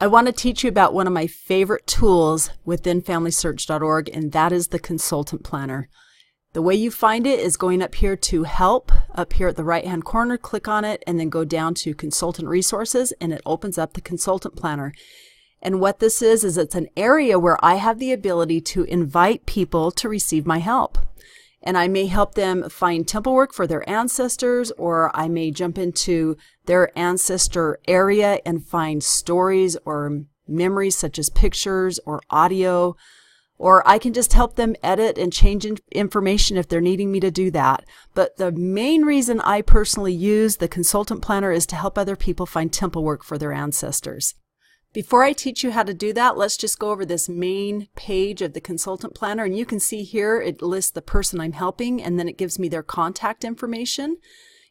I want to teach you about one of my favorite tools within FamilySearch.org, and that is the Consultant Planner. The way you find it is going up here to Help, up here at the right-hand corner, click on it, and then go down to Consultant Resources, and it opens up the Consultant Planner. And what this is it's an area where I have the ability to invite people to receive my help. And I may help them find temple work for their ancestors, or I may jump into their ancestor area and find stories or memories such as pictures or audio, or I can just help them edit and change information if they're needing me to do that. But the main reason I personally use the Consultant Planner is to help other people find temple work for their ancestors. Before I teach you how to do that, let's just go over this main page of the Consultant Planner, and you can see here it lists the person I'm helping, and then it gives me their contact information.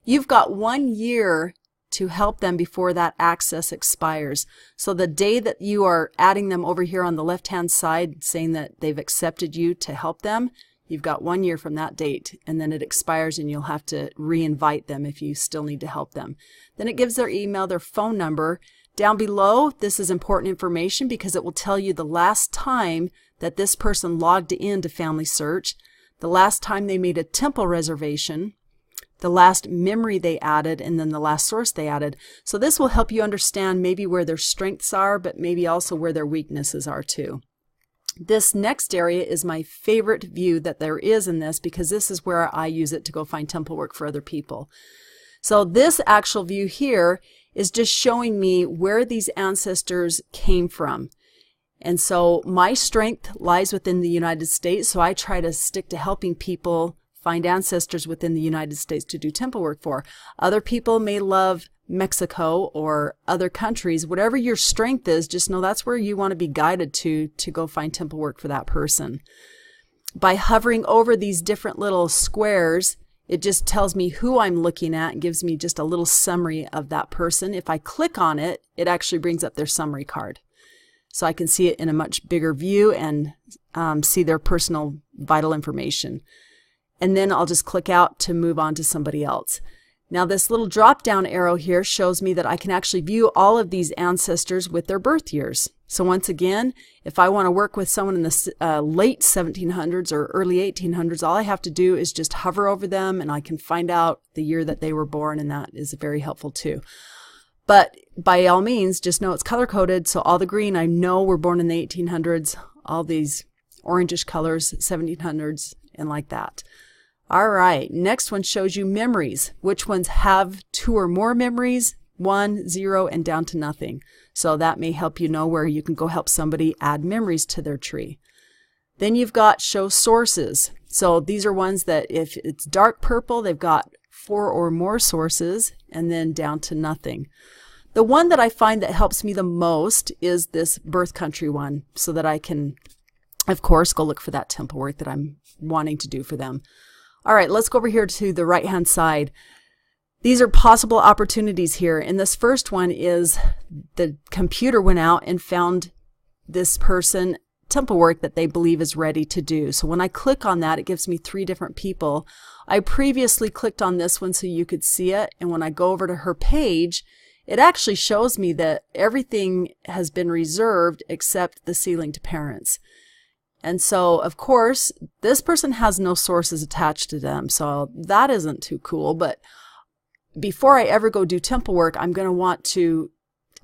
You've got 1 year to help them before that access expires. So the day that you are adding them over here on the left-hand side, saying that they've accepted you to help them, you've got 1 year from that date, and then it expires and you'll have to re-invite them if you still need to help them. Then it gives their email, their phone number. Down below, this is important information because it will tell you the last time that this person logged into Family Search, the last time they made a temple reservation, the last memory they added, and then the last source they added. So this will help you understand maybe where their strengths are, but maybe also where their weaknesses are too. This next area is my favorite view that there is in this because this is where I use it to go find temple work for other people. So this actual view here is just showing me where these ancestors came from. And so my strength lies within the United States, so I try to stick to helping people find ancestors within the United States to do temple work for. Other people may love Mexico or other countries. Whatever your strength is, just know that's where you want to be guided to go find temple work for that person. By hovering over these different little squares, it just tells me who I'm looking at and gives me just a little summary of that person. If I click on it, it actually brings up their summary card. So I can see it in a much bigger view and see their personal vital information. And then I'll just click out to move on to somebody else. Now this little drop down arrow here shows me that I can actually view all of these ancestors with their birth years. So once again, if I want to work with someone in the late 1700s or early 1800s, all I have to do is just hover over them and I can find out the year that they were born, and that is very helpful too. But by all means, just know it's color coded, so all the green I know were born in the 1800s, all these orangish colors, 1700s, and like that. All right, next one shows you memories. Which ones have 2 or more memories, 1, 0, and down to nothing. So that may help you know where you can go help somebody add memories to their tree. Then you've got show sources. So these are ones that if it's dark purple, they've got 4 or more sources, and then down to nothing. The one that I find that helps me the most is this birth country one, so that I can, of course, go look for that temple work that I'm wanting to do for them. All right, let's go over here to the right-hand side. These are possible opportunities here. And this first one is the computer went out and found this person temple work that they believe is ready to do. So when I click on that, it gives me 3 different people. I previously clicked on this one so you could see it. And when I go over to her page, it actually shows me that everything has been reserved except the sealing to parents. And so, of course, this person has no sources attached to them, so that isn't too cool. But before I ever go do temple work, I'm going to want to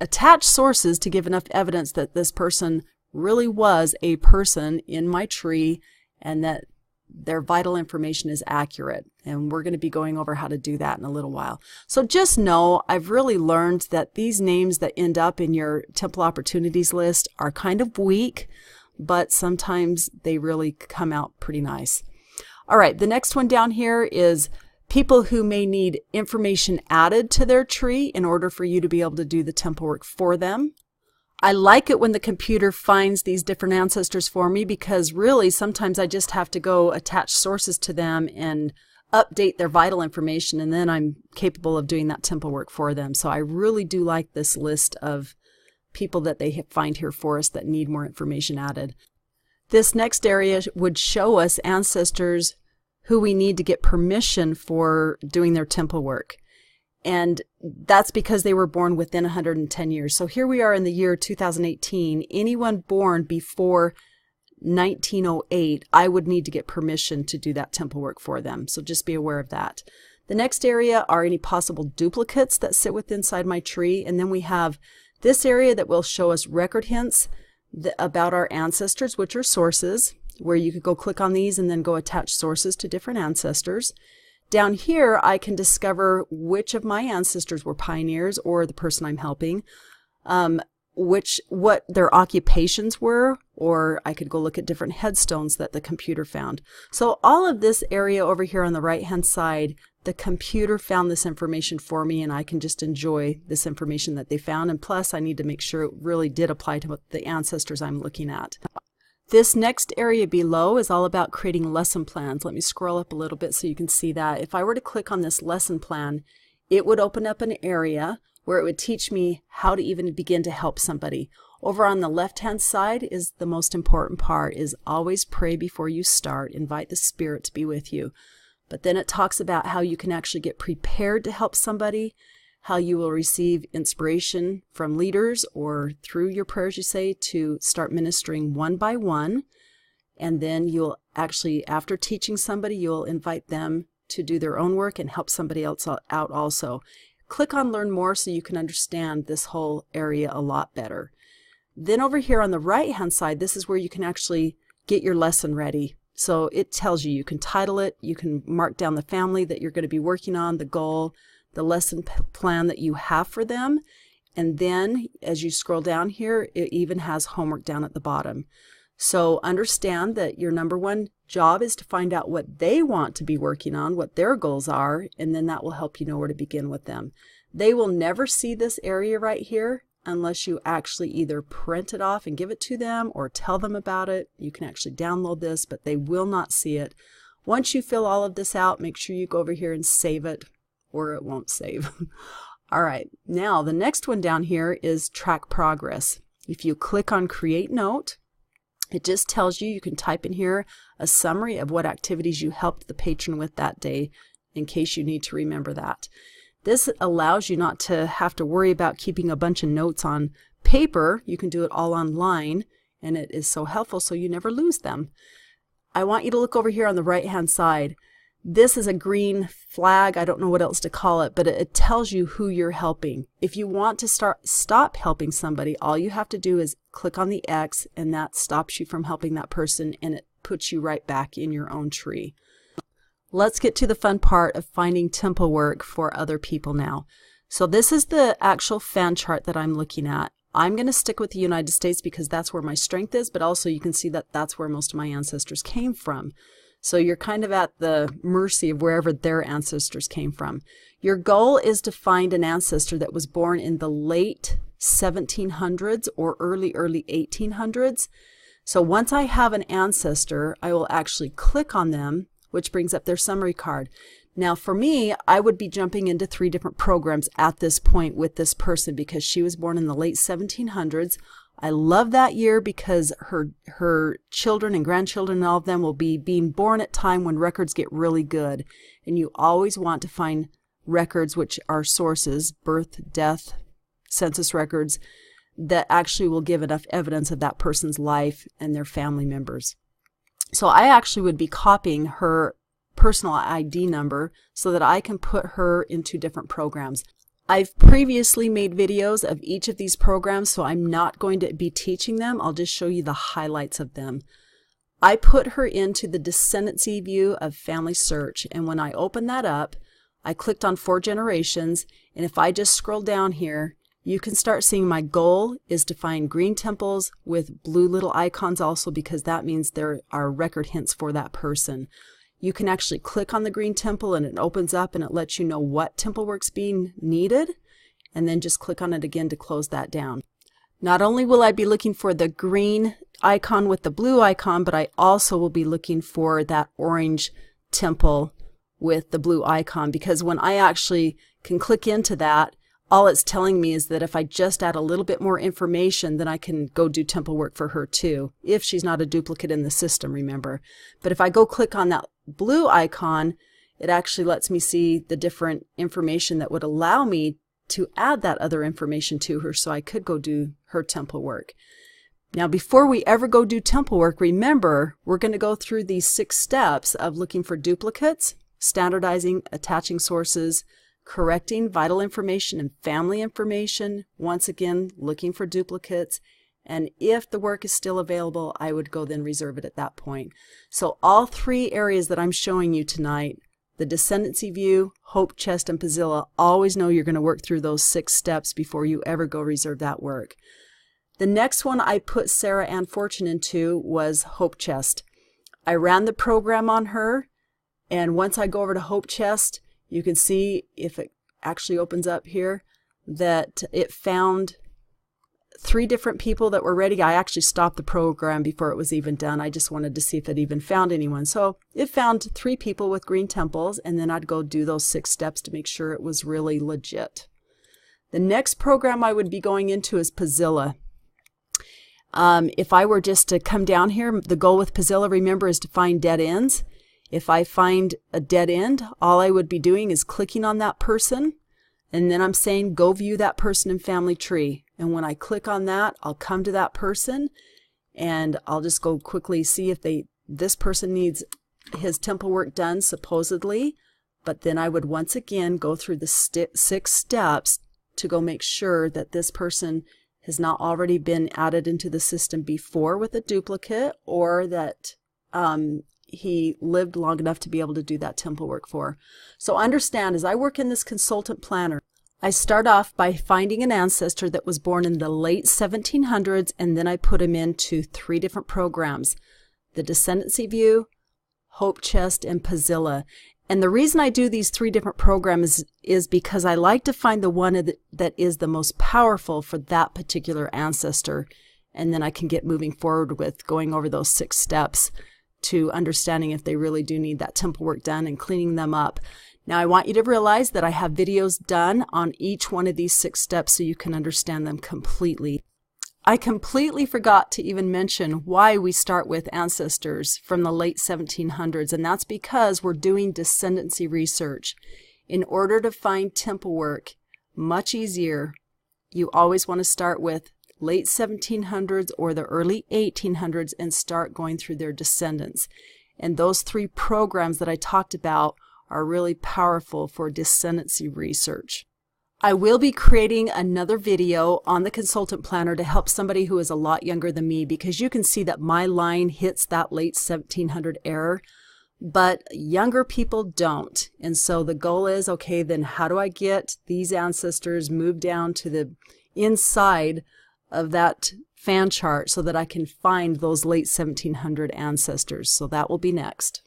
attach sources to give enough evidence that this person really was a person in my tree and that their vital information is accurate. And we're going to be going over how to do that in a little while. So just know I've really learned that these names that end up in your temple opportunities list are kind of weak, but sometimes they really come out pretty nice. All right, the next one down here is people who may need information added to their tree in order for you to be able to do the temple work for them. I like it when the computer finds these different ancestors for me because really sometimes I just have to go attach sources to them and update their vital information, and then I'm capable of doing that temple work for them. So I really do like this list of people that they find here for us that need more information added. This next area would show us ancestors who we need to get permission for doing their temple work. And that's because they were born within 110 years. So here we are in the year 2018. Anyone born before 1908, I would need to get permission to do that temple work for them. So just be aware of that. The next area are any possible duplicates that sit within inside my tree. And then we have this area that will show us record hints about our ancestors, which are sources, where you could go click on these and then go attach sources to different ancestors. Down here, I can discover which of my ancestors were pioneers or the person I'm helping, what their occupations were, or I could go look at different headstones that the computer found. So all of this area over here on the right-hand side, the computer found this information for me, and I can just enjoy this information that they found. And plus, I need to make sure it really did apply to the ancestors I'm looking at. This next area below is all about creating lesson plans. Let me scroll up a little bit so you can see that. If I were to click on this lesson plan, it would open up an area where it would teach me how to even begin to help somebody. Over on the left-hand side is the most important part, is always pray before you start. Invite the Spirit to be with you. But then it talks about how you can actually get prepared to help somebody, how you will receive inspiration from leaders or through your prayers, you say, to start ministering one by one. And then you'll actually, after teaching somebody, you'll invite them to do their own work and help somebody else out also. Click on Learn More so you can understand this whole area a lot better. Then over here on the right-hand side, this is where you can actually get your lesson ready. So it tells you, you can title it, you can mark down the family that you're going to be working on, the goal, the lesson plan that you have for them. And then as you scroll down here, it even has homework down at the bottom. So understand that your number one job is to find out what they want to be working on, what their goals are, and then that will help you know where to begin with them. They will never see this area right here unless you actually either print it off and give it to them or tell them about it. You can actually download this, but they will not see it. Once you fill all of this out, make sure you go over here and save it, or it won't save. All right, now the next one down here is track progress. If you click on Create Note, it just tells you, you can type in here a summary of what activities you helped the patron with that day, in case you need to remember that. This allows you not to have to worry about keeping a bunch of notes on paper. You can do it all online, and it is so helpful so you never lose them. I want you to look over here on the right-hand side. This is a green flag. I don't know what else to call it, but it tells you who you're helping. If you want to stop helping somebody, all you have to do is click on the X, and that stops you from helping that person, and it puts you right back in your own tree. Let's get to the fun part of finding temple work for other people now. So this is the actual fan chart that I'm looking at. I'm going to stick with the United States because that's where my strength is, but also you can see that that's where most of my ancestors came from. So you're kind of at the mercy of wherever their ancestors came from. Your goal is to find an ancestor that was born in the late 1700s or early 1800s. So once I have an ancestor, I will actually click on them, which brings up their summary card. Now for me, I would be jumping into 3 different programs at this point with this person because she was born in the late 1700s. I love that year because her children and grandchildren and all of them will be being born at time when records get really good. And you always want to find records, which are sources, birth, death, census records, that actually will give enough evidence of that person's life and their family members. So I actually would be copying her personal ID number so that I can put her into different programs. I've previously made videos of each of these programs, so I'm not going to be teaching them. I'll just show you the highlights of them. I put her into the descendancy view of Family Search, and when I opened that up, I clicked on 4 generations, and if I just scroll down here, you can start seeing my goal is to find green temples with blue little icons also, because that means there are record hints for that person. You can actually click on the green temple and it opens up and it lets you know what temple work's being needed, and then just click on it again to close that down. Not only will I be looking for the green icon with the blue icon, but I also will be looking for that orange temple with the blue icon, because when I actually can click into that, all it's telling me is that if I just add a little bit more information, then I can go do temple work for her too, if she's not a duplicate in the system, remember. But if I go click on that blue icon, it actually lets me see the different information that would allow me to add that other information to her so I could go do her temple work. Now, before we ever go do temple work, remember, we're going to go through these 6 steps of looking for duplicates, standardizing, attaching sources, correcting vital information and family information, once again, looking for duplicates, and if the work is still available, I would go then reserve it at that point. So all 3 areas that I'm showing you tonight, the descendancy view, hope chest, and Pazilla, always know you're going to work through those 6 steps before you ever go reserve that work. The next one I put Sarah Ann Fortune into was hope chest. I ran the program on her, and once I go over to hope chest, you can see, if it actually opens up here, that it found 3 different people that were ready. I actually stopped the program before it was even done. I just wanted to see if it even found anyone. So it found 3 people with green temples, and then I'd go do those 6 steps to make sure it was really legit. The next program I would be going into is Pazilla. If I were just to come down here, the goal with Pazilla, remember, is to find dead ends. If I find a dead end, all I would be doing is clicking on that person, and then I'm saying, go view that person in family tree. And when I click on that, I'll come to that person, and I'll just go quickly see if this person needs his temple work done, supposedly. But then I would once again go through the 6 steps to go make sure that this person has not already been added into the system before with a duplicate, or that he lived long enough to be able to do that temple work for. So understand, as I work in this consultant planner, I start off by finding an ancestor that was born in the late 1700s, and then I put him into 3 different programs: the Descendancy View, Hope Chest, and Pazilla. And the reason I do these 3 different programs is because I like to find the one that is the most powerful for that particular ancestor, and then I can get moving forward with going over those 6 steps to understanding if they really do need that temple work done and cleaning them up. Now, I want you to realize that I have videos done on each one of these 6 steps so you can understand them completely. I completely forgot to even mention why we start with ancestors from the late 1700s, and that's because we're doing descendancy research. In order to find temple work much easier, you always want to start with late 1700s or the early 1800s and start going through their descendants. And those 3 programs that I talked about are really powerful for descendancy research. I will be creating another video on the consultant planner to help somebody who is a lot younger than me, because you can see that my line hits that late 1700 error, but younger people don't. And so the goal is, okay, then how do I get these ancestors moved down to the inside of that fan chart so that I can find those late 1700 ancestors? So that will be next.